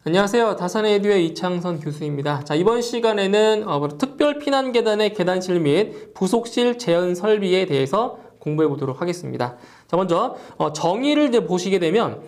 안녕하세요. 다산에듀의 이창선 교수입니다. 자, 이번 시간에는 특별 피난 계단의 계단실 및 부속실 재현 설비에 대해서 공부해 보도록 하겠습니다. 자, 먼저 정의를 이제 보시게 되면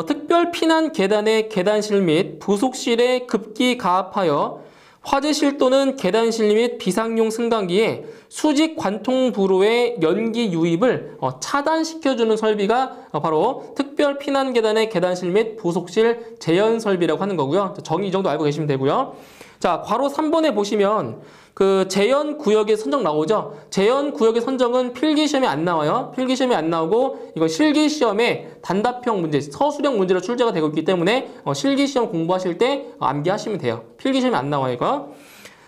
특별 피난 계단의 계단실 및 부속실에 급기 가압하여 화재실 또는 계단실 및 비상용 승강기에 수직 관통 부로의 연기 유입을 차단시켜주는 설비가 바로 특별 피난 계단의 계단실 및 부속실 재현 설비라고 하는 거고요. 정의 이 정도 알고 계시면 되고요. 자, 괄호 3번에 보시면 그 재현 구역의 선정 나오죠. 재현 구역의 선정은 필기시험에 안 나와요. 필기시험에 안 나오고 이건 실기시험에 단답형 문제, 서술형 문제로 출제가 되고 있기 때문에 실기시험 공부하실 때 암기하시면 돼요. 필기시험에 안 나와요, 이거.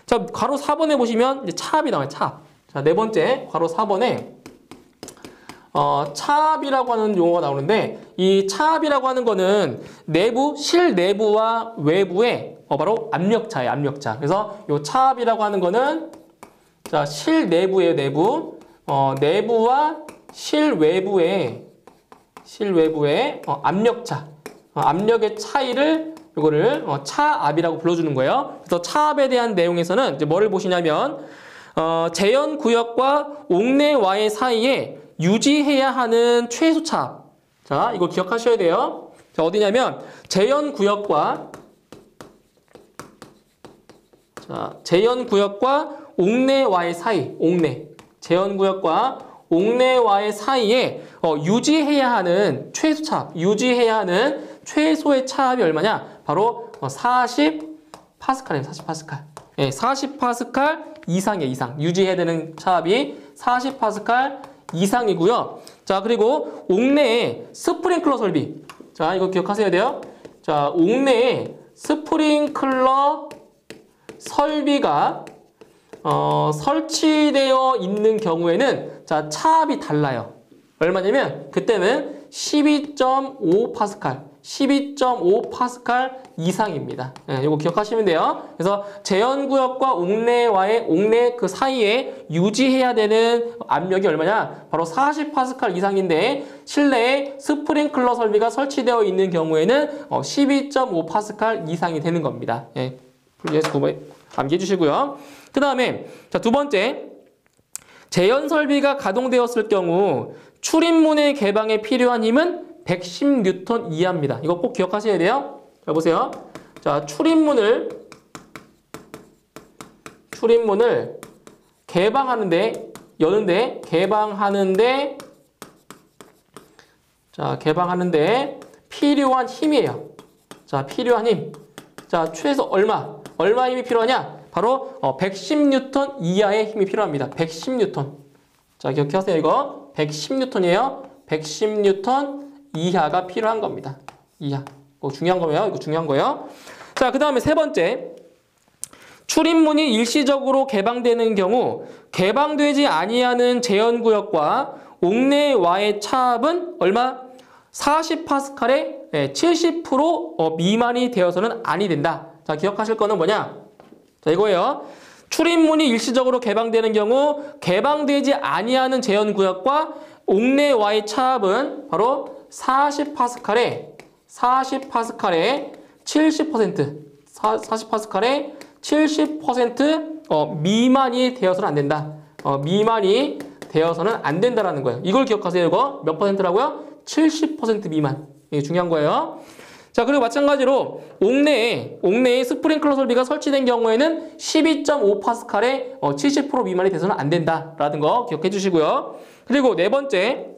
자, 괄호 4번에 보시면 이제 차압이 나와요, 차압. 자, 네 번째 괄호 4번에 차압이라고 하는 용어가 나오는데 이 차압이라고 하는 거는 내부, 실내부와 외부의 바로 압력차예요, 압력차. 그래서 이 차압이라고 하는 거는 자, 실내부의 내부, 내부와 실외부의 압력차, 압력의 차이를 이거를 차압이라고 불러주는 거예요. 그래서 차압에 대한 내용에서는 이제 뭐를 보시냐면 재현 구역과 옥내와의 사이에 유지해야 하는 최소 차압. 자, 이거 기억하셔야 돼요. 자, 어디냐면 재현 구역과 옥내와의 사이, 재현 구역과 옥내와의 사이에 유지해야 하는 최소 차압, 유지해야 하는 최소의 차압이 얼마냐? 바로 40파스칼이에요, 40파스칼. 예, 40파스칼 이상이에요, 이상. 유지해야 되는 차압이 40파스칼 이상이고요. 자, 그리고 옥내에 스프링클러 설비. 자, 이거 기억하셔야 돼요. 자, 옥내에 스프링클러 설비가 설치되어 있는 경우에는 자, 차압이 달라요. 얼마냐면 그때는 12.5파스칼, 12.5파스칼 이상입니다. 예, 이거 기억하시면 돼요. 그래서 재현구역과 옥내 그 사이에 유지해야 되는 압력이 얼마냐? 바로 40파스칼 이상인데 실내에 스프링클러 설비가 설치되어 있는 경우에는 12.5파스칼 이상이 되는 겁니다. 예, 암기해 주시고요. 그 다음에 자, 두 번째, 재현 설비가 가동되었을 경우 출입문의 개방에 필요한 힘은 110N 이하입니다. 이거 꼭 기억하셔야 돼요. 자, 보세요. 자, 출입문을 개방하는데 필요한 힘이에요. 자, 필요한 힘. 자, 최소 얼마 힘이 필요하냐? 바로 110N 이하의 힘이 필요합니다. 110N. 자, 기억하세요. 이거 110N이에요. 110N 이하가 필요한 겁니다. 이하. 이거 중요한 거예요. 이거 중요한 거예요. 자, 그 다음에 세 번째. 출입문이 일시적으로 개방되는 경우 개방되지 아니하는 재현구역과 옥내와의 차압은 얼마? 40파스칼의 70% 미만이 되어서는 아니 된다. 자, 기억하실 거는 뭐냐? 자, 이거예요. 출입문이 일시적으로 개방되는 경우 개방되지 아니하는 재현구역과 옥내와의 차압은 바로 40파스칼의 70% 미만이 되어서는 안 된다. 미만이 되어서는 안 된다라는 거예요. 이걸 기억하세요. 이거 몇 퍼센트라고요? 70% 미만. 이게 중요한 거예요. 자, 그리고 마찬가지로 옥내에 스프링클러 설비가 설치된 경우에는 12.5파스칼의 70% 미만이 돼서는 안 된다라는 거 기억해 주시고요. 그리고 네 번째,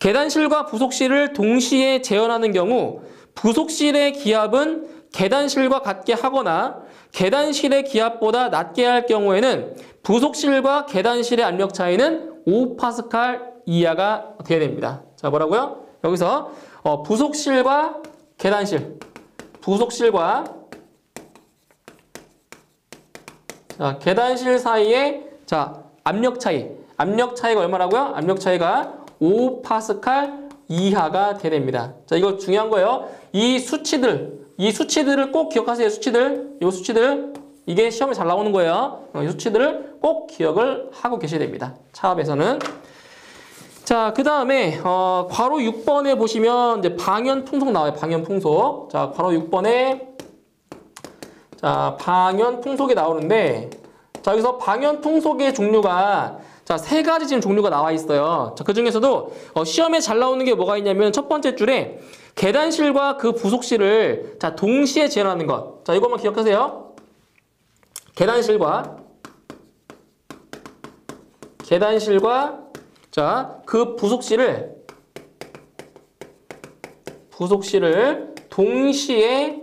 계단실과 부속실을 동시에 재현하는 경우 부속실의 기압은 계단실과 같게 하거나 계단실의 기압보다 낮게 할 경우에는 부속실과 계단실의 압력 차이는 5파스칼 이하가 돼야 됩니다. 자, 뭐라고요? 여기서 부속실과 계단실, 자, 계단실 사이에 자, 압력 차이가 얼마라고요? 압력 차이가 5파스칼 이하가 돼야 됩니다. 자, 이거 중요한 거예요. 이 수치들을 꼭 기억하세요. 이 수치들 이게 시험에 잘 나오는 거예요. 이 수치들을 꼭 기억을 하고 계셔야 됩니다. 차압에서는. 자, 그 다음에 괄호 6번에 보시면 이제 방연풍속 나와요. 방연풍속. 자, 괄호 6번에 자, 방연풍속이 나오는데 자, 여기서 방연풍속의 종류가 자, 세 가지 지금 종류가 나와 있어요. 자, 그 중에서도 시험에 잘 나오는 게 뭐가 있냐면 첫 번째 줄에 계단실과 그 부속실을 자, 동시에 재현하는 것. 자, 이것만 기억하세요. 계단실과 자, 그 부속실을 동시에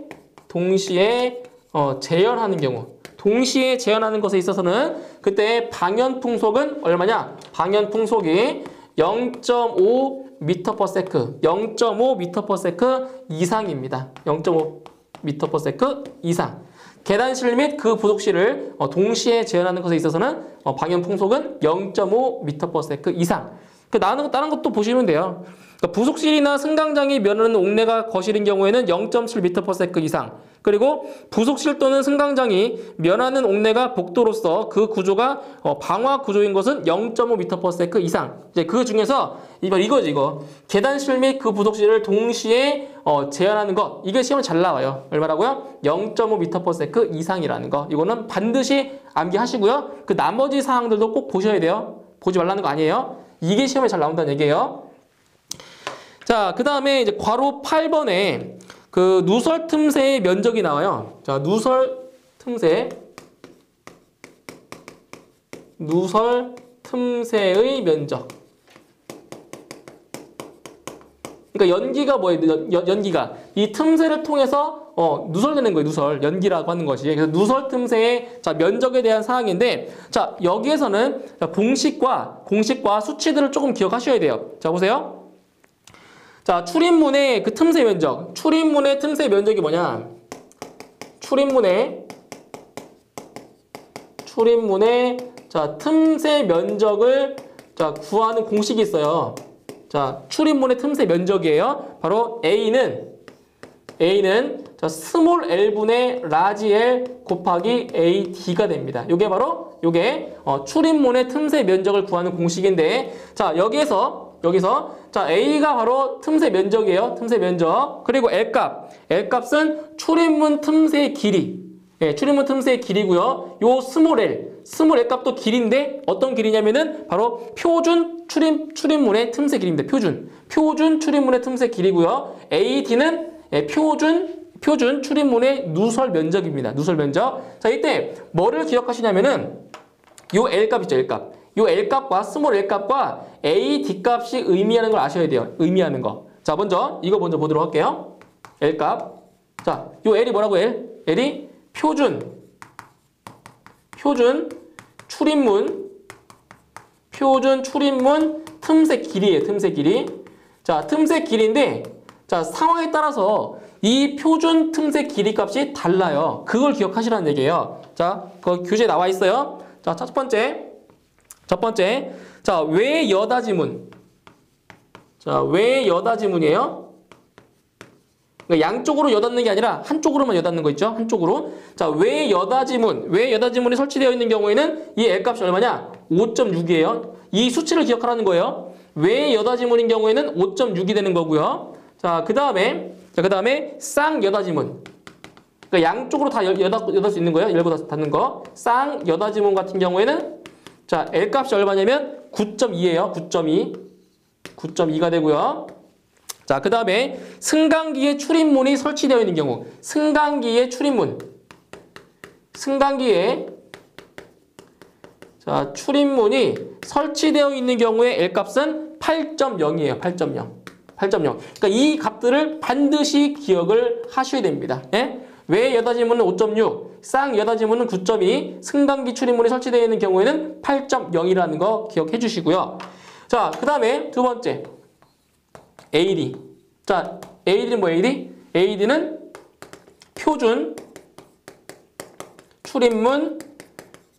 재현하는 경우. 동시에 재현하는 것에 있어서는 그때 방연풍속은 얼마냐? 방연풍속이 0.5m/s, 0.5m/s 이상입니다. 0.5m/s 이상. 계단실 및 그 부속실을 동시에 재현하는 것에 있어서는 방연풍속은 0.5m/s 이상. 다른 것도 보시면 돼요. 그러니까 부속실이나 승강장이 면하는 옥내가 거실인 경우에는 0.7m/s 이상. 그리고 부속실 또는 승강장이 면하는 옥내가 복도로서 그 구조가 방화 구조인 것은 0.5m/s 이상. 이제 그 중에서 이거지 이거. 계단실 및 그 부속실을 동시에 재현하는 것. 이게 시험에 잘 나와요. 얼마라고요? 0.5m/s 이상이라는 거. 이거는 반드시 암기하시고요. 그 나머지 사항들도 꼭 보셔야 돼요. 보지 말라는 거 아니에요. 이게 시험에 잘 나온다는 얘기예요. 자, 그 다음에 이제 괄호 8번에 그 누설 틈새의 면적이 나와요. 자, 누설 틈새의 면적. 그러니까 연기가 뭐예요? 연기가 이 틈새를 통해서 누설되는 거예요. 누설, 연기라고 하는 것이. 그래서 누설 틈새의 자, 면적에 대한 사항인데, 자, 여기에서는 공식과 수치들을 조금 기억하셔야 돼요. 자, 보세요. 자, 출입문의 그 틈새 면적. 출입문의 틈새 면적이 뭐냐? 출입문의 자, 틈새 면적을 자, 구하는 공식이 있어요. 자, 출입문의 틈새 면적이에요. 바로 A는 자, 스몰 L분의 라지 L 곱하기 AD가 됩니다. 요게 바로 출입문의 틈새 면적을 구하는 공식인데, 자, 여기서 자, A가 바로 틈새 면적이에요. 틈새 면적. 그리고 L값은 출입문 틈새의 길이. 예, 출입문 틈새의 길이고요. 요 스몰 L 값도 길인데 어떤 길이냐면은 바로 표준 출입문의 틈새 길입니다. 표준 출입문의 틈새 길이고요. AD는 표준 출입문의 누설 면적입니다. 누설 면적. 자, 이때 뭐를 기억하시냐면은 요 L값 있죠, L값. 요 L값과 스몰 L값과 AD값이 의미하는 걸 아셔야 돼요. 의미하는 거. 자, 이거 먼저 보도록 할게요. L값. 자, 요 L이 뭐라고 L이 표준 출입문 틈새 길이에요. 틈새 길이. 자, 틈새 길이인데 자, 상황에 따라서 이 표준 틈새 길이 값이 달라요. 그걸 기억하시라는 얘기예요. 자, 그 교재에 나와 있어요. 자, 첫 번째. 자, 왜 여닫이문? 자, 왜 여닫이문이에요? 그러니까 양쪽으로 여닫는 게 아니라 한쪽으로만 여닫는 거 있죠? 한쪽으로. 자, 왜 여닫이문이 설치되어 있는 경우에는 이 L값이 얼마냐? 5.6이에요. 이 수치를 기억하라는 거예요. 왜 여닫이문인 경우에는 5.6이 되는 거고요. 자, 그 다음에 쌍여닫이문. 그러니까 양쪽으로 다 여닫 수 있는 거예요. 열고 닫는 거. 쌍여닫이문 같은 경우에는 자, L값이 얼마냐면 9.2예요. 9.2가 되고요. 자, 그 다음에 승강기에 출입문이 설치되어 있는 경우. 승강기에 자, 출입문이 설치되어 있는 경우에 L값은 8.0이에요. 8.0. 그러니까 이 값들을 반드시 기억을 하셔야 됩니다. 예? 왜 여닫이문은 5.6, 쌍여닫이문은 9.2, 승강기 출입문이 설치되어 있는 경우에는 8.0이라는 거 기억해 주시고요. 자, 그 다음에 두 번째. AD. 자, AD는 뭐 AD? AD는 표준 출입문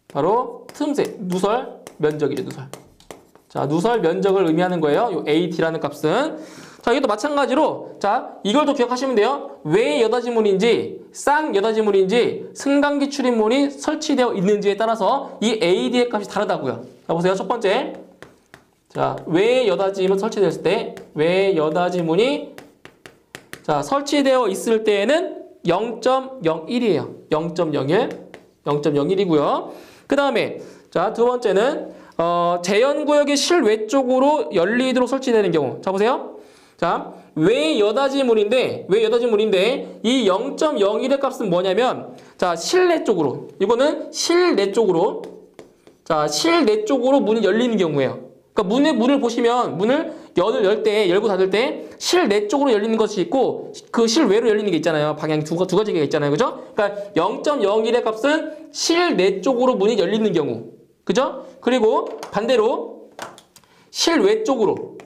바로 틈새, 누설 면적이죠, 누설. 자, 누설 면적을 의미하는 거예요. 요 AD라는 값은. 자, 이것도 마찬가지로 자, 이걸 또 기억하시면 돼요. 왜 여닫이문인지 쌍여닫이문인지 승강기 출입문이 설치되어 있는지에 따라서 이 AD의 값이 다르다고요. 자, 보세요. 첫 번째. 자, 외 여닫이문 설치되었을 때, 외 여닫이문이 자, 설치되어 있을 때에는 0.01이에요. 0.01. 0.01이고요. 그 다음에 자, 두 번째는 제연구역의 실외 쪽으로 열리도록 설치되는 경우. 자, 보세요. 자, 외 여닫이문인데 이 0.01의 값은 뭐냐면 자, 실내 쪽으로. 이거는 실내 쪽으로. 자, 실내 쪽으로 문이 열리는 경우예요. 그러니까 문을 보시면 문을 열 때, 열고 닫을 때 실내 쪽으로 열리는 것이 있고 그 실외로 열리는 게 있잖아요. 방향이 두 가지가 있잖아요. 그죠? 그러니까 0.01의 값은 실내 쪽으로 문이 열리는 경우. 그죠? 그리고 반대로 실외 쪽으로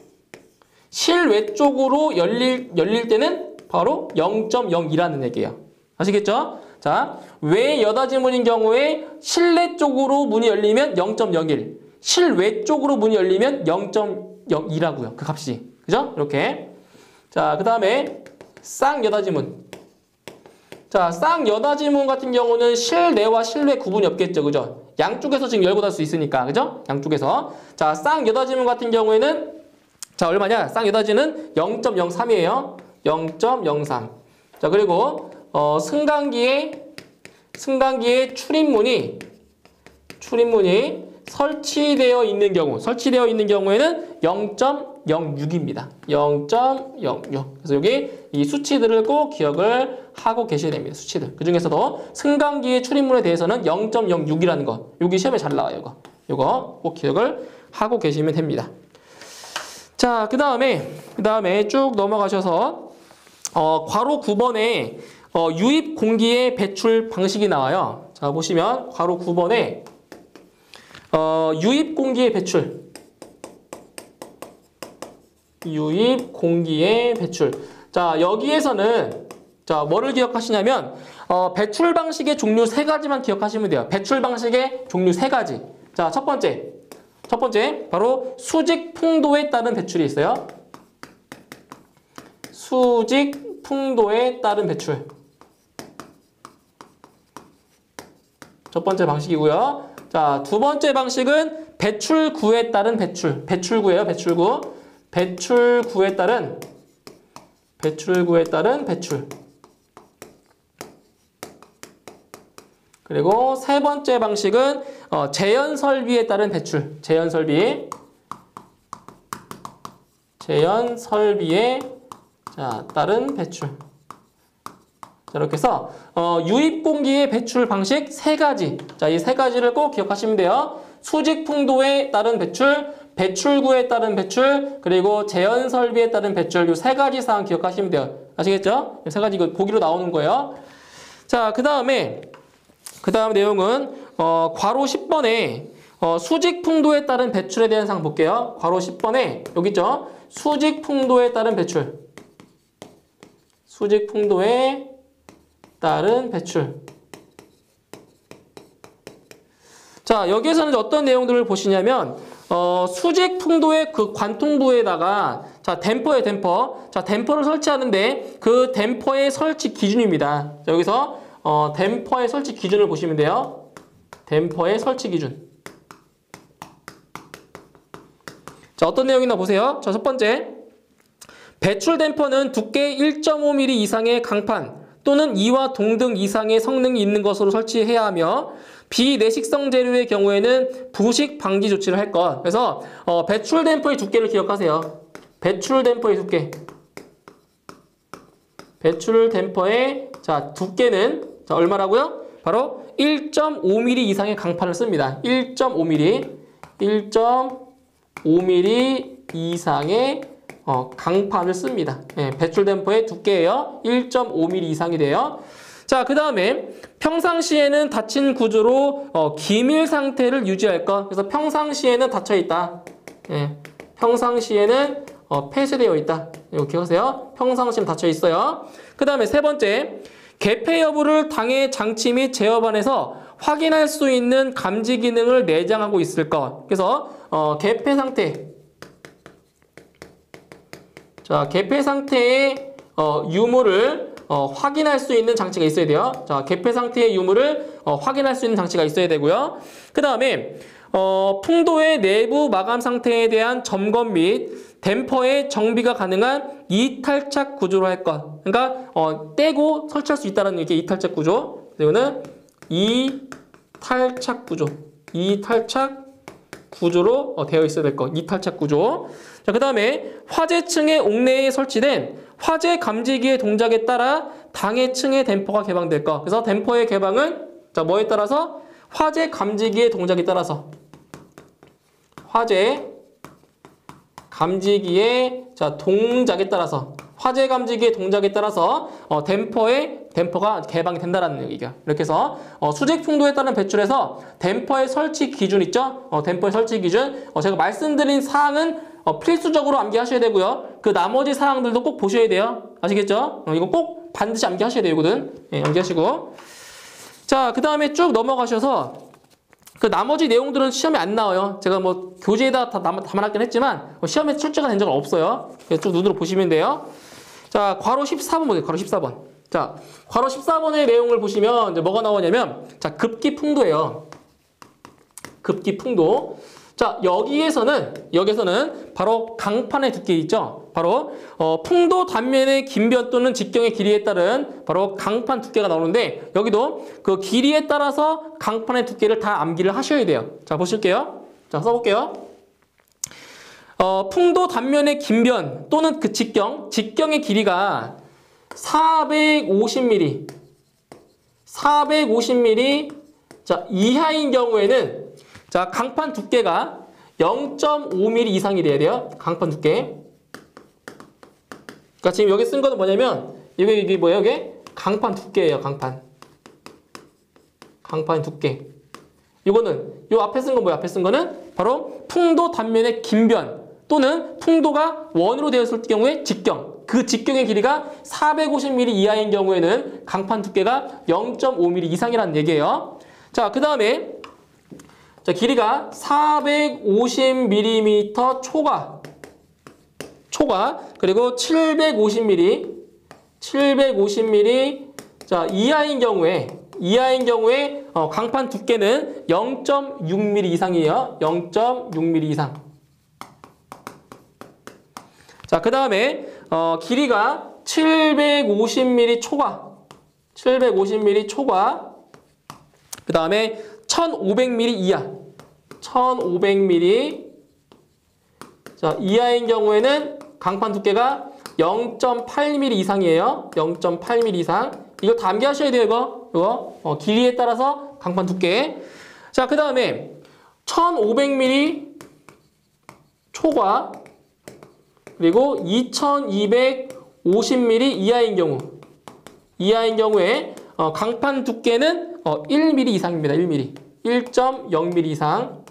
열릴 때는 바로 0.02라는 얘기예요. 아시겠죠? 자, 외 여닫이문인 경우에 실내 쪽으로 문이 열리면 0.01, 실외 쪽으로 문이 열리면 0.02라고요. 그 값이. 그죠? 이렇게. 자, 그 다음에 쌍여닫이문. 자, 쌍여닫이문 같은 경우는 실내와 실외 구분이 없겠죠. 그죠? 양쪽에서 지금 열고 닫을 수 있으니까. 그죠? 양쪽에서. 자, 쌍여닫이문 같은 경우에는 자, 얼마냐? 쌍여닫이는 0.03이에요. 0.03. 자, 그리고 승강기의 출입문이 설치되어 있는 경우에는 0.06입니다. 0.06. 그래서 여기 이 수치들을 꼭 기억을 하고 계셔야 됩니다. 수치들. 그 중에서도 승강기의 출입문에 대해서는 0.06이라는 거. 여기 시험에 잘 나와요. 이거 꼭 기억을 하고 계시면 됩니다. 자, 그 다음에 쭉 넘어가셔서 괄호 9번에 유입 공기의 배출 방식이 나와요. 자, 보시면 괄호 9번에 유입 공기의 배출. 자, 여기에서는 자, 뭐를 기억하시냐면 배출 방식의 종류 3가지만 기억하시면 돼요. 배출 방식의 종류 3가지. 자, 첫 번째 바로 수직 풍도에 따른 배출이 있어요. 수직 풍도에 따른 배출. 첫 번째 방식이고요. 자, 두 번째 방식은 배출구에 따른 배출. 배출구예요, 배출구. 배출구에 따른 배출. 그리고 세 번째 방식은 제연설비에 따른 배출. 제연설비에 따른 배출. 자, 이렇게 해서 유입 공기의 배출 방식 3가지. 자, 이 3가지를 꼭 기억하시면 돼요. 수직 풍도에 따른 배출, 배출구에 따른 배출, 그리고 제연 설비에 따른 배출. 이 3가지 사항 기억하시면 돼요. 아시겠죠? 이 3가지 이거 보기로 나오는 거예요. 자, 그 다음 내용은 괄호 10번에 수직 풍도에 따른 배출에 대한 사항 볼게요. 괄호 10번에 여기 있죠? 수직 풍도에 따른 배출. 수직 풍도에 따른 배출. 자, 여기에서는 어떤 내용들을 보시냐면 수직 풍도의 그 관통부에다가 자, 댐퍼. 자, 댐퍼를 설치하는데 그 댐퍼의 설치 기준입니다. 자, 여기서 댐퍼의 설치 기준을 보시면 돼요. 댐퍼의 설치 기준. 자, 어떤 내용이나 보세요. 자, 첫 번째. 배출 댐퍼는 두께 1.5mm 이상의 강판 또는 이와 동등 이상의 성능이 있는 것으로 설치해야 하며 비내식성 재료의 경우에는 부식 방지 조치를 할 것. 그래서 배출 댐퍼의 두께를 기억하세요. 배출 댐퍼의 두께. 배출 댐퍼의 자, 두께는 자, 얼마라고요? 바로 1.5mm 이상의 강판을 씁니다. 1.5mm 이상의 강판을 씁니다. 배출 댐퍼의 두께예요. 1.5mm 이상이 돼요. 자, 그 다음에 평상시에는 닫힌 구조로 기밀 상태를 유지할 것. 그래서 평상시에는 닫혀 있다. 평상시에는 폐쇄되어 있다. 이거 기억하세요. 평상시에는 닫혀 있어요. 그 다음에 세 번째, 개폐 여부를 당해 장치 및 제어반에서 확인할 수 있는 감지 기능을 내장하고 있을 것. 그래서 개폐 상태. 자, 개폐 상태의 유무를 확인할 수 있는 장치가 있어야 돼요. 자, 개폐 상태의 유무를 확인할 수 있는 장치가 있어야 되고요. 그 다음에 풍도의 내부 마감 상태에 대한 점검 및 댐퍼의 정비가 가능한 이탈착 구조로 할 것. 그러니까 떼고 설치할 수 있다는 게 이탈착 구조. 그리고는 이탈착 구조. 이탈착 구조로 되어 있어야 될 것. 이탈착 구조. 자, 그 다음에 화재층의 옥내에 설치된 화재 감지기의 동작에 따라 당해층의 댐퍼가 개방될 것. 그래서 댐퍼의 개방은 자, 뭐에 따라서? 화재 감지기의 동작에 따라서. 화재 감지기의 동작에 따라서. 화재 감지기의 동작에 따라서 댐퍼가 개방이 된다는 얘기가. 이렇게 해서 수직 풍도에 따른 배출해서 댐퍼의 설치 기준 있죠? 댐퍼의 설치 기준. 제가 말씀드린 사항은 필수적으로 암기하셔야 되고요. 그 나머지 사항들도 꼭 보셔야 돼요. 아시겠죠? 이거 꼭 반드시 암기하셔야 돼요. 이거는. 네, 암기하시고. 자, 그 다음에 쭉 넘어가셔서 그 나머지 내용들은 시험에 안 나와요. 제가 뭐 교재에다 다 담아놨긴 했지만 시험에 출제가 된 적은 없어요. 쭉 눈으로 보시면 돼요. 자, 괄호 14번 보세요. 괄호 14번. 자, 괄호 14번의 내용을 보시면 이제 뭐가 나오냐면 자, 급기 풍도예요. 급기 풍도. 자, 여기에서는 바로 강판의 두께 있죠. 바로 풍도 단면의 긴변 또는 직경의 길이에 따른 바로 강판 두께가 나오는데 여기도 그 길이에 따라서 강판의 두께를 다 암기를 하셔야 돼요. 자, 보실게요. 자, 써볼게요. 풍도 단면의 긴변 또는 그 직경의 길이가 450mm 자, 이하인 경우에는 자, 강판 두께가 0.5mm 이상이 돼야 돼요. 강판 두께. 그러니까 지금 여기 쓴 거는 뭐냐면 이게 뭐예요? 이게 강판 두께예요. 강판 두께. 이거는 요 앞에 쓴 건 뭐야? 앞에 쓴 거는 바로 풍도 단면의 긴변 또는 풍도가 원으로 되었을 경우에 직경. 그 직경의 길이가 450mm 이하인 경우에는 강판 두께가 0.5mm 이상이라는 얘기예요. 자, 그 다음에 자, 길이가 450mm 초과 그리고 750mm 자, 이하인 경우에 강판 두께는 0.6mm 이상이에요. 0.6mm 이상. 자, 그 다음에 길이가 750mm 초과 그 다음에 1500mm 이하. 1500mm 자, 이하인 경우에는 강판 두께가 0.8mm 이상이에요. 0.8mm 이상. 이거 다 암기하셔야 돼요, 이거. 길이에 따라서 강판 두께. 자, 그 다음에 1500mm 초과 그리고 2250mm 이하인 경우에 강판 두께는 1mm 이상입니다. 1mm. 1.0mm 이상.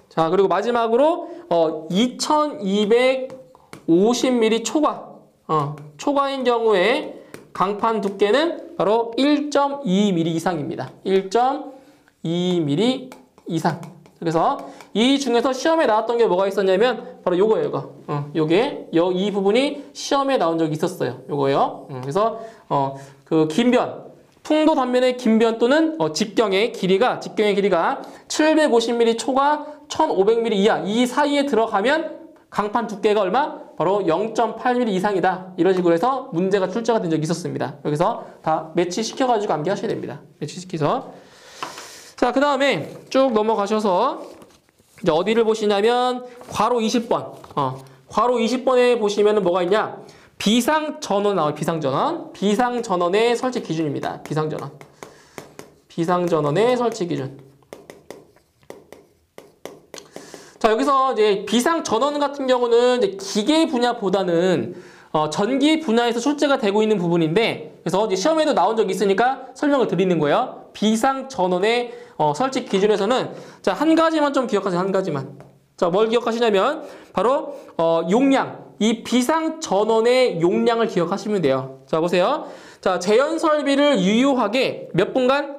자, 그리고 마지막으로 2250mm 초과인 경우에 강판 두께는 바로 1.2mm 이상입니다. 1.2mm 이상. 그래서 이 중에서 시험에 나왔던 게 뭐가 있었냐면 바로 요거예요, 이거. 이 부분이 시험에 나온 적이 있었어요. 요거예요. 그래서 그 긴변, 풍도 단면의 긴변 또는 직경의 길이가 750mm 초과 1500mm 이하 이 사이에 들어가면 강판 두께가 얼마? 바로 0.8mm 이상이다. 이런 식으로 해서 문제가 출제가 된 적이 있었습니다. 여기서 다 매치시켜가지고 암기하셔야 됩니다. 매치시켜서. 자, 그 다음에 쭉 넘어가셔서 이제 어디를 보시냐면 괄호 20번. 괄호 20번에 보시면은 뭐가 있냐? 비상전원 나와요. 비상전원의 설치 기준입니다. 비상전원의 설치 기준. 자, 여기서 이제 비상전원 같은 경우는 이제 기계 분야보다는 전기 분야에서 출제가 되고 있는 부분인데, 그래서 이제 시험에도 나온 적이 있으니까 설명을 드리는 거예요. 비상전원의 설치 기준에서는 자, 한 가지만 좀 기억하세요. 한 가지만. 자, 뭘 기억하시냐면 바로 용량. 이 비상전원의 용량을 기억하시면 돼요. 자, 보세요. 자, 재현 설비를 유효하게 몇 분간?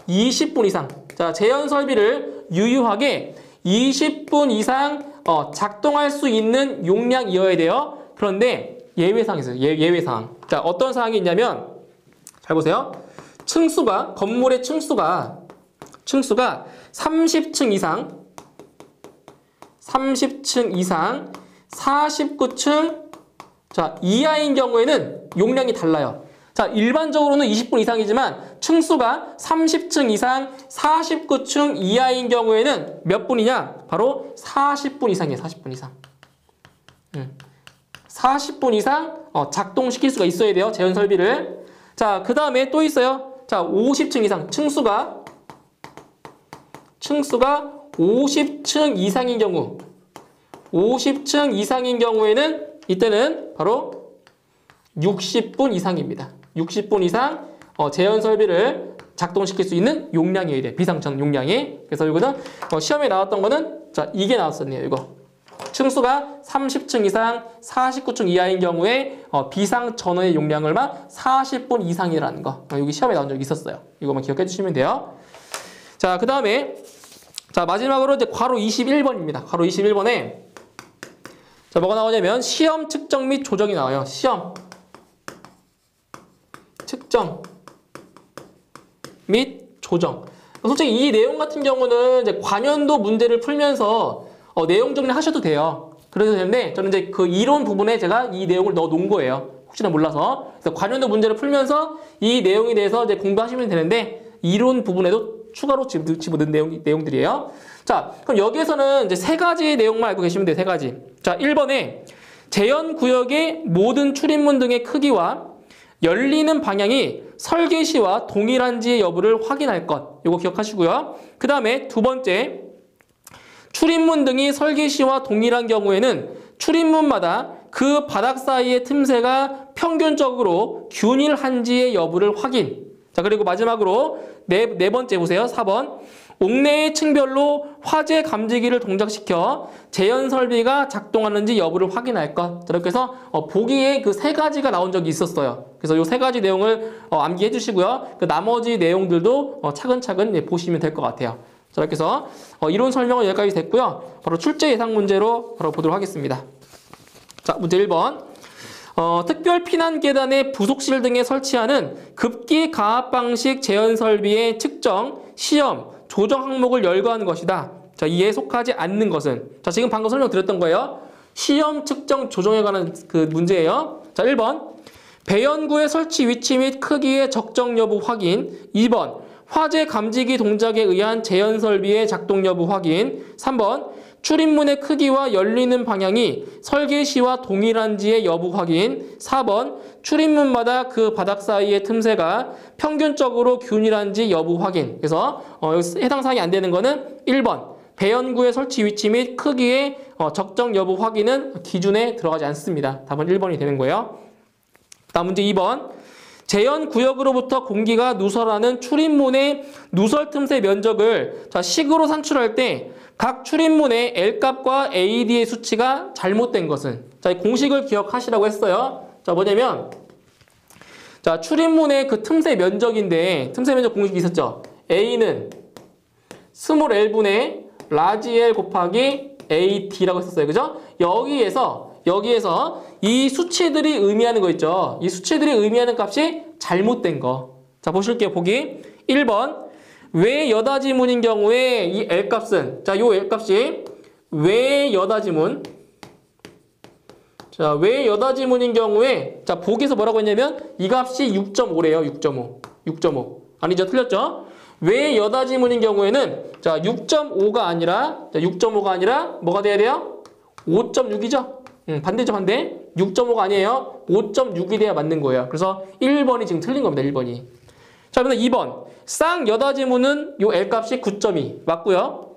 20분 이상. 자, 재현 설비를 유효하게 20분 이상 작동할 수 있는 용량이어야 돼요. 그런데 예외사항이 있어요. 예외사항. 자, 어떤 사항이 있냐면 잘 보세요. 건물의 층수가 층수가 30층 이상 49층 자, 이하인 경우에는 용량이 달라요. 자, 일반적으로는 20분 이상이지만 층수가 30층 이상 49층 이하인 경우에는 몇 분이냐? 바로 40분 이상이에요. 40분 이상. 40분 이상 작동시킬 수가 있어야 돼요. 제한 설비를. 자, 그 다음에 또 있어요. 자, 50층 이상 층수가 50층 이상인 경우 50층 이상인 경우에는 이때는 바로 60분 이상입니다. 60분 이상 제한 설비를 작동시킬 수 있는 용량이어야 돼요. 비상전 용량이. 그래서 이거는 시험에 나왔던 거는 자, 이게 나왔었네요. 이거. 층수가 30층 이상 49층 이하인 경우에 비상 전원의 용량을만 40분 이상이라는 거. 여기 시험에 나온 적이 있었어요. 이거만 기억해 주시면 돼요. 자, 그 다음에 자, 마지막으로 이제 괄호 21번입니다. 괄호 21번에 자, 뭐가 나오냐면 시험 측정 및 조정이 나와요. 시험 측정 및 조정. 솔직히 이 내용 같은 경우는 이제 관연도 문제를 풀면서 내용 정리 하셔도 돼요. 그래도 되는데 저는 이제 그 이론 부분에 제가 이 내용을 넣어 놓은 거예요. 혹시나 몰라서. 그래서 관연도 문제를 풀면서 이 내용에 대해서 이제 공부하시면 되는데 이론 부분에도 추가로 집어넣은 내용들이에요. 자, 그럼 여기에서는 이제 세 가지 내용만 알고 계시면 돼요. 세 가지. 자, 1번에 재현구역의 모든 출입문 등의 크기와 열리는 방향이 설계 시와 동일한지의 여부를 확인할 것. 이거 기억하시고요. 그 다음에 두 번째, 출입문 등이 설계 시와 동일한 경우에는 출입문마다 그 바닥 사이의 틈새가 평균적으로 균일한지의 여부를 확인. 자, 그리고 마지막으로 네 번째 보세요. 4번. 옥내의 층별로 화재 감지기를 동작시켜 재현 설비가 작동하는지 여부를 확인할 것. 이렇게 해서 보기에 그 세 가지가 나온 적이 있었어요. 그래서 이 세 가지 내용을 암기해 주시고요. 그 나머지 내용들도 차근차근 보시면 될 것 같아요. 자, 이렇게 해서 이론 설명은 여기까지 됐고요. 바로 출제 예상 문제로 바로 보도록 하겠습니다. 자, 문제 1번. 특별 피난 계단의 부속실 등에 설치하는 급기 가압 방식 제한 설비의 측정, 시험, 조정 항목을 열거하는 것이다. 자, 이에 속하지 않는 것은 자, 지금 방금 설명드렸던 거예요. 시험, 측정, 조정에 관한 그 문제예요. 자, 1번. 배연구의 설치 위치 및 크기의 적정 여부 확인. 2번. 화재 감지기 동작에 의한 제한 설비의 작동 여부 확인. 3번. 출입문의 크기와 열리는 방향이 설계 시와 동일한지의 여부 확인. 4번. 출입문마다 그 바닥 사이의 틈새가 평균적으로 균일한지 여부 확인. 그래서 해당 사항이 안 되는 거는 1번. 배연구의 설치 위치 및 크기의 적정 여부 확인은 기준에 들어가지 않습니다. 답은 1번이 되는 거예요. 다음 문제 2번. 재현 구역으로부터 공기가 누설하는 출입문의 누설 틈새 면적을 자, 식으로 산출할 때 각 출입문의 L값과 AD의 수치가 잘못된 것은 자, 이 공식을 기억하시라고 했어요. 자, 뭐냐면 자, 출입문의 그 틈새 면적인데 틈새 면적 공식이 있었죠. A는 스몰 L분의 라지 L 곱하기 AT라고 했었어요. 그죠? 여기에서 이 수치들이 의미하는 거 있죠. 이 수치들이 의미하는 값이 잘못된 거. 자, 보실게요. 보기 1번. 외 여닫이문인 경우에 이 L값은 자, 요 L값이 외 여닫이문. 자, 외 여닫이문인 경우에 자, 보기에서 뭐라고 했냐면 이 값이 6.5래요. 6.5. 아니죠. 틀렸죠? 외 여닫이문인 경우에는 자, 6.5가 아니라 뭐가 돼야 돼요? 5.6이죠? 반대죠, 반대. 6.5가 아니에요. 5.6이 돼야 맞는 거예요. 그래서 1번이 지금 틀린 겁니다, 1번이. 자, 그러면 2번. 쌍여닫이문은 요 L값이 9.2 맞고요.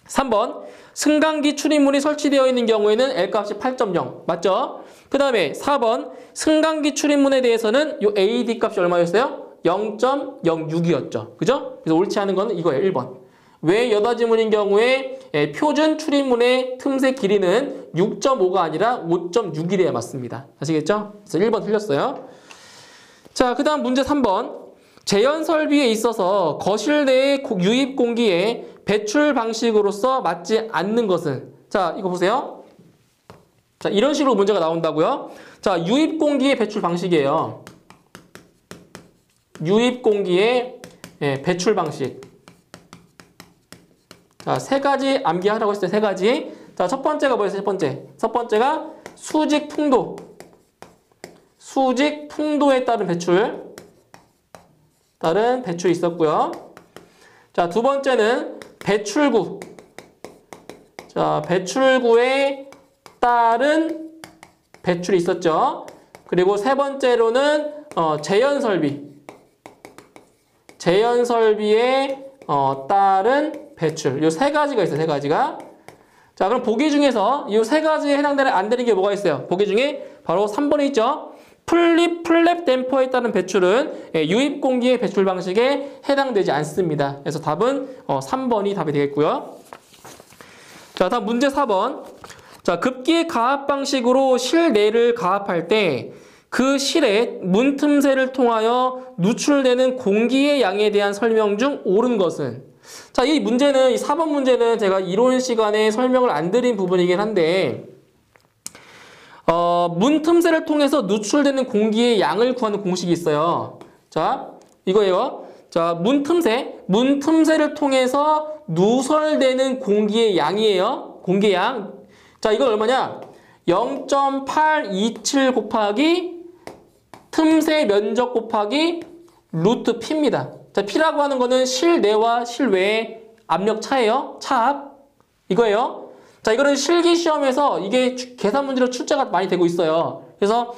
3번. 승강기 출입문이 설치되어 있는 경우에는 L값이 8.0 맞죠? 그 다음에 4번. 승강기 출입문에 대해서는 요 AD 값이 얼마였어요? 0.06이었죠. 그죠? 그래서 옳지 않은 거는 이거예요, 1번. 외 여닫이문인 경우에 표준 출입문의 틈새 길이는 6.5가 아니라 5.6이래야 맞습니다. 아시겠죠? 그래서 1번 틀렸어요. 자, 그 다음 문제 3번. 재현 설비에 있어서 거실 내의 유입 공기의 배출 방식으로서 맞지 않는 것은 자, 이거 보세요. 자, 이런 식으로 문제가 나온다고요. 자, 유입 공기의 배출 방식이에요. 유입 공기의 배출 방식. 자, 세 가지 암기하라고 했을 때 세 가지. 자, 첫 번째가 뭐였어요? 첫 번째. 첫 번째가 수직 풍도. 수직 풍도에 따른 배출이 있었고요. 자, 두 번째는 배출구. 자, 배출구에 따른 배출이 있었죠. 그리고 세 번째로는 재현설비. 재현설비에 따른 배출. 이 세 가지가 있어요. 세 가지가. 자, 그럼 보기 중에서 이 세 가지에 해당되는 안 되는 게 뭐가 있어요? 보기 중에 바로 3번에 있죠. 플랩 댐퍼에 따른 배출은 유입 공기의 배출 방식에 해당되지 않습니다. 그래서 답은 3번이 답이 되겠고요. 자, 다음 문제 4번. 자, 급기 가압 방식으로 실내를 가압할 때 그 실에 문틈새를 통하여 누출되는 공기의 양에 대한 설명 중 옳은 것은? 자, 이 문제는, 이 4번 문제는 제가 이론 시간에 설명을 안 드린 부분이긴 한데, 문틈새를 통해서 누출되는 공기의 양을 구하는 공식이 있어요. 자, 이거예요. 자, 문틈새를 통해서 누설되는 공기의 양이에요. 공기의 양. 자, 이건 얼마냐? 0.827 곱하기 틈새 면적 곱하기 루트 P입니다. 자, P라고 하는 거는 실내와 실외의 압력 차예요. 차압. 이거예요. 자, 이거는 실기 시험에서 이게 계산 문제로 출제가 많이 되고 있어요. 그래서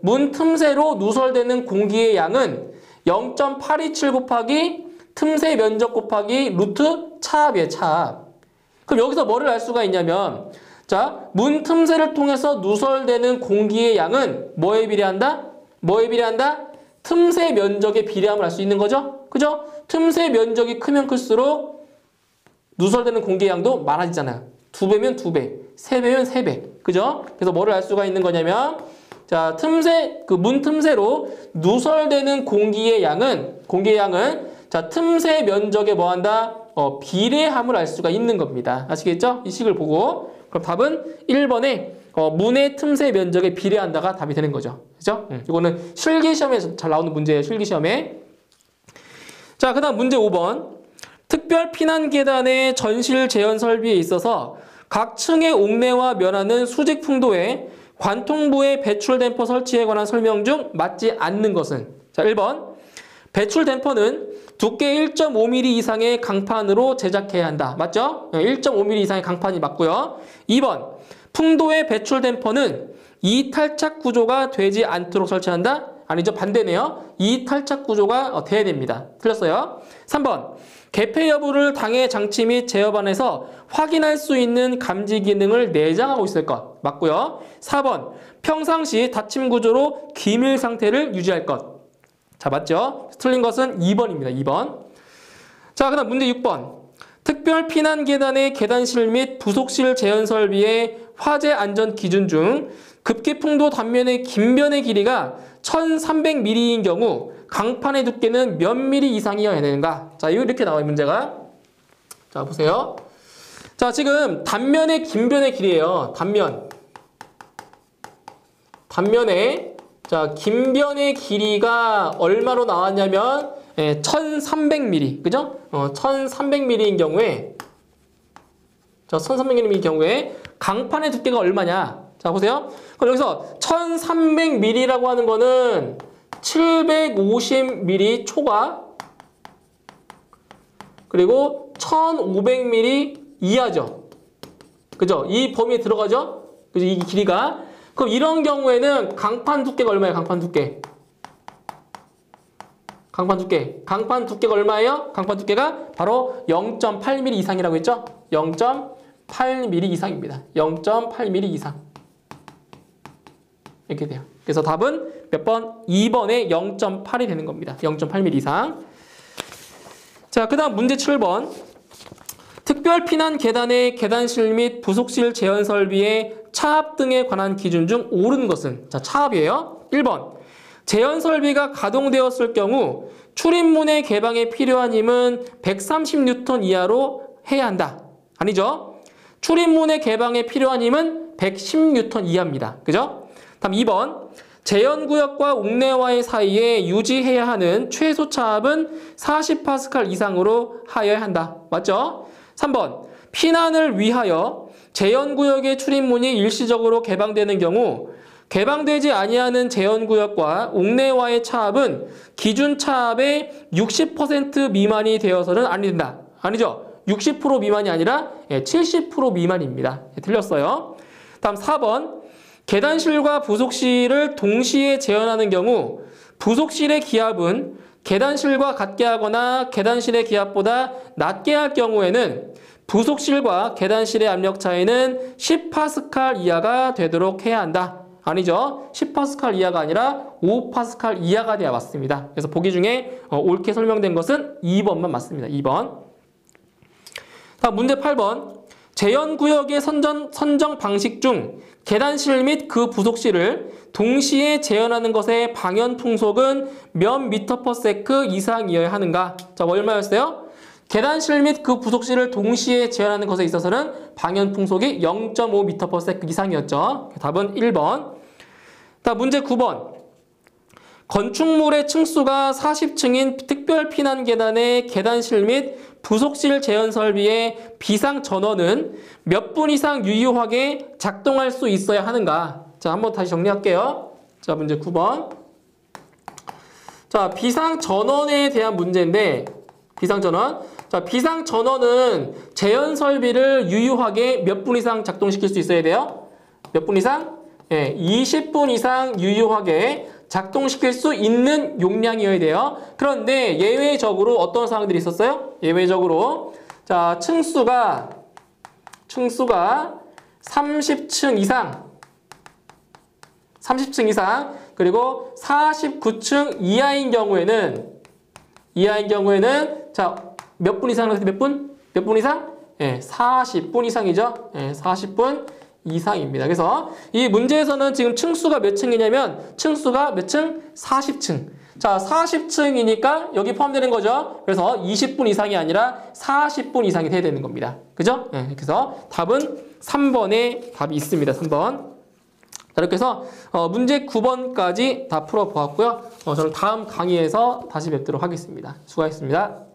문틈새로 누설되는 공기의 양은 0.827 곱하기 틈새 면적 곱하기 루트 차압이에요. 차압. 그럼 여기서 뭐를 알 수가 있냐면, 자, 문틈새를 통해서 누설되는 공기의 양은 뭐에 비례한다? 뭐에 비례한다? 틈새 면적에 비례함을 알 수 있는 거죠? 그죠? 틈새 면적이 크면 클수록 누설되는 공기의 양도 많아지잖아요. 2배면 2배, 3배면 3배. 그죠? 그래서 뭐를 알 수가 있는 거냐면, 자, 문틈새로 누설되는 공기의 양은, 자, 틈새 면적에 뭐한다? 비례함을 알 수가 있는 겁니다. 아시겠죠? 이 식을 보고. 그럼 답은 1번에 문의 틈새 면적에 비례한다가 답이 되는 거죠. 그죠? 이거는 실기시험에 잘 나오는 문제예요. 실기시험에. 자, 그 다음 문제 5번. 특별 피난 계단의 전실 재현 설비에 있어서 각 층의 옥내와 면하는 수직 풍도에 관통부의 배출 댐퍼 설치에 관한 설명 중 맞지 않는 것은? 자, 1번. 배출 댐퍼는 두께 1.5mm 이상의 강판으로 제작해야 한다. 맞죠? 1.5mm 이상의 강판이 맞고요. 2번. 풍도의 배출 댐퍼는 이탈착 구조가 되지 않도록 설치한다? 아니죠. 반대네요. 이탈착 구조가 돼야 됩니다. 틀렸어요. 3번. 개폐 여부를 당해 장치 및 제어반에서 확인할 수 있는 감지 기능을 내장하고 있을 것. 맞고요. 4번. 평상시 닫힘 구조로 기밀 상태를 유지할 것. 자, 맞죠? 틀린 것은 2번입니다. 2번. 자, 그 다음 문제 6번. 특별 피난 계단의 계단실 및 부속실 재현 설비의 화재 안전 기준 중 급기 풍도 단면의 긴 변의 길이가 1300mm인 경우 강판의 두께는 몇 mm 이상이어야 되는가? 자, 이렇게 나와요, 문제가. 자, 보세요. 자, 지금 단면의 긴 변의 길이에요. 단면의 자, 긴 변의 길이가 얼마로 나왔냐면 1300mm. 그죠? 1300mm인 경우에 자, 1300mm인 경우에 강판의 두께가 얼마냐? 자, 보세요. 그럼 여기서 1300mm라고 하는 거는 750mm 초과 그리고 1500mm 이하죠. 그죠? 이 범위에 들어가죠? 그죠? 이 길이가. 그럼 이런 경우에는 강판 두께가 얼마예요? 강판 두께가 얼마예요? 강판 두께가 바로 0.8mm 이상이라고 했죠? 0.8mm 이상입니다. 0.8mm 이상. 이렇게 돼요. 그래서 답은 몇 번? 2번에 0.8이 되는 겁니다. 0.8mm 이상. 자, 그 다음 문제 7번. 특별 피난 계단의 계단실 및 부속실 재현 설비의 차압 등에 관한 기준 중 옳은 것은? 자, 차압이에요. 1번. 재현 설비가 가동되었을 경우 출입문의 개방에 필요한 힘은 130N 이하로 해야 한다. 아니죠? 출입문의 개방에 필요한 힘은 110N 이하입니다. 그죠? 다음 2번. 제연구역과 옥내와의 사이에 유지해야 하는 최소 차압은 40파스칼 이상으로 하여야 한다. 맞죠? 3번. 피난을 위하여 제연구역의 출입문이 일시적으로 개방되는 경우 개방되지 아니하는 제연구역과 옥내와의 차압은 기준 차압의 60% 미만이 되어서는 안 된다. 아니죠? 60% 미만이 아니라 70% 미만입니다. 틀렸어요. 다음 4번. 계단실과 부속실을 동시에 재현하는 경우 부속실의 기압은 계단실과 같게 하거나 계단실의 기압보다 낮게 할 경우에는 부속실과 계단실의 압력 차이는 10파스칼 이하가 되도록 해야 한다. 아니죠. 10파스칼 이하가 아니라 5파스칼 이하가 돼야 맞습니다. 그래서 보기 중에 옳게 설명된 것은 2번만 맞습니다. 2번. 다음 문제 8번. 제연구역의 선정 방식 중 계단실 및 그 부속실을 동시에 재현하는 것의 방연 풍속은 몇 미터 퍼 세크 이상이어야 하는가? 자, 얼마였어요? 계단실 및 그 부속실을 동시에 재현하는 것에 있어서는 방연 풍속이 0.5 미터 퍼 세크 이상이었죠. 답은 1번. 다음 문제 9번. 건축물의 층수가 40층인 특별 피난 계단의 계단실 및 부속실 재현 설비의 비상 전원은 몇 분 이상 유효하게 작동할 수 있어야 하는가? 자, 한번 다시 정리할게요. 자, 문제 9번. 자, 비상 전원에 대한 문제인데, 비상 전원. 자, 비상 전원은 재현 설비를 유효하게 몇 분 이상 작동시킬 수 있어야 돼요? 몇 분 이상? 20분 이상 유효하게 작동시킬 수 있는 용량이어야 돼요. 그런데 예외적으로 어떤 사항들이 있었어요? 예외적으로 자, 층수가 30층 이상 그리고 49층 이하인 경우에는 자, 몇 분 이상 몇 분? 몇 분 이상? 40분 이상이죠. 40분 이상입니다. 그래서 이 문제에서는 지금 층수가 몇 층이냐면 층수가 몇 층? 40층. 자, 40층이니까 여기 포함되는 거죠. 그래서 20분 이상이 아니라 40분 이상이 돼야 되는 겁니다. 그죠? 그래서 답은 3번에 답이 있습니다. 3번. 자, 이렇게 해서 문제 9번까지 다 풀어보았고요. 저는 다음 강의에서 다시 뵙도록 하겠습니다. 수고하셨습니다.